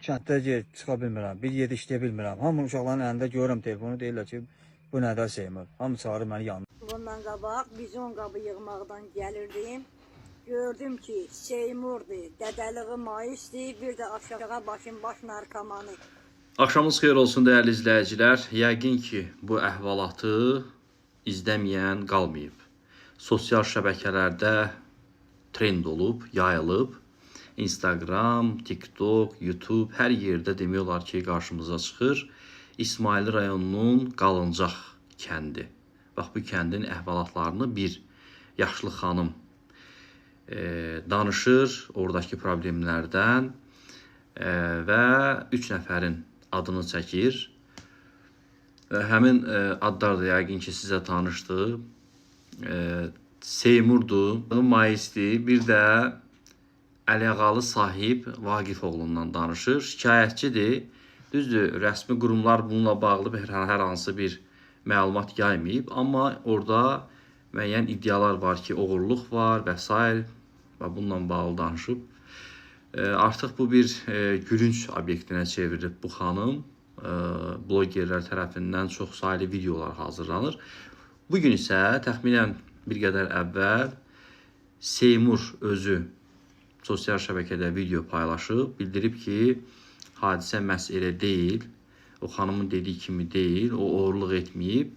Kənddə çıxa bilmirəm, bir yerdə işləyə bilmirəm. Hamı uşaqların əlində görürəm telefonu, deyirlər ki, bu nədə Seymur. Hamı çağırır məni yanına. Bundan qabaq bizon qabı yığmaqdan gəlirdim. Gördüm ki, Seymurdur, dədəliği maisdir, bir də aşağı başın baş narkomanı. Axşamınız xeyir olsun dəyərli izləyicilər. Yəqin ki, bu əhvalatı izləməyən qalmayıb. Sosial şəbəkələrdə trend olub, yayılıb. Instagram, TikTok, YouTube hər yerdə demək olar ki, qarşımıza çıxır. İsmail rayonunun Qalıncaq kəndi. Bax, bu kəndin əhvalatlarını bir yaşlı xanım danışır oradakı problemlərdən və 3 nəfərin adını çəkir. Həmin adlar da yəqin ki, sizə tanışdır. Seymurdur, maisdir, bir də Əliağalı sahib Vaqif oğlundan danışır. Şikayətçidir. Düzdür, rəsmi qurumlar bununla bağlı hər hansı bir məlumat yaymayıb. Amma orada müəyyən iddialar var ki, oğurluq var və s. və bununla bağlı danışıb. Artıq bu bir gülünc obyektinə çevrilib bu xanım. Blogerlər tərəfindən çox saylı videolar hazırlanır. Bugün isə təxminən bir qədər əvvəl Seymur özü sosial şəbəkədə video paylaşıb, bildirib ki, hadisə məhz elə deyil, o xanımın dediyi kimi deyil, o oğurluq etməyib.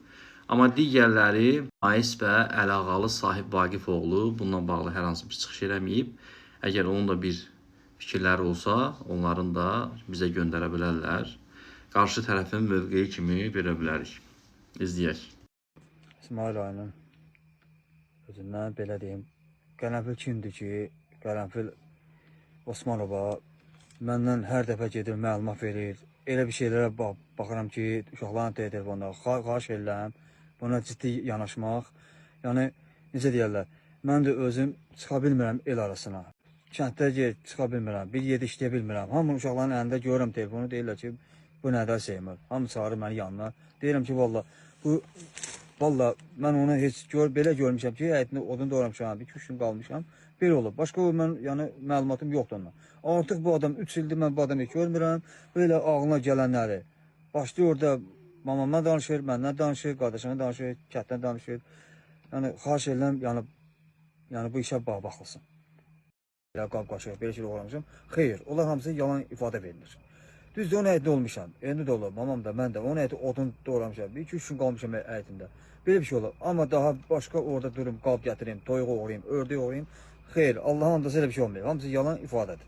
Amma digərləri Mais və Əliağalı sahib Vaqif oğlu bununla bağlı hər hansı bir çıxış eləməyib. Əgər onun da bir fikirləri olsa, onların da bizə göndərə bilərlər. Qarşı tərəfin mövqeyi kimi verə bilərik. İzləyək. İsmail rayonunun özündən belə deyim, qərənfil kimdir ki, Qərənfil Osmanova məndən hər dəfə gedir, məlumat verir. Elə bir şeylərə baxıram ki, uşaqların telefonda xahiş edirəm, buna ciddi yanaşmaq. Yəni, necə deyərlər, mən də özüm çıxa bilmirəm el arasına. Kənddə çıxa bilmirəm, bir yerdə işləyə bilmirəm. Hamı uşaqların əlində görürəm telefonu, deyirlər ki, bu nədə Seymur. Hamı çağırır məni yanına. Deyirəm ki, valla, mən onu heç belə görmüşəm ki, həyətində odun doğramışam, 2-3 gün qalmışam. Belə olub. Başqa mən yəni məlumatım yoxdur ondan. Artıq bu adam 3 ildir mən bu adamı görmürəm. Belə ağlına gələnləri başlıyor orada mamamdan danışır, məndən danışır, qardaşımdan danışır, kətdən danışır. Yəni xahiş edirəm, yəni bu işə baxılsın. Belə qab-qaşıq, belə şey doğramışam. Xeyr, onlar hamısı yalan ifadə verilir. Düzdür, onun həyətində olmuşam. Endi də olur, mamam da, mən də. Onun həyətində odun doğramışam. 2-3 gün qalmışam həyətində. Belə bir şey olur. Amma daha başqa orada durum, qab gətirim, toyuq oğurayım, ördək oğurayım. Xeyr, Allahın andası elə bir şey olmuyor. Hamısı yalan ifadədir.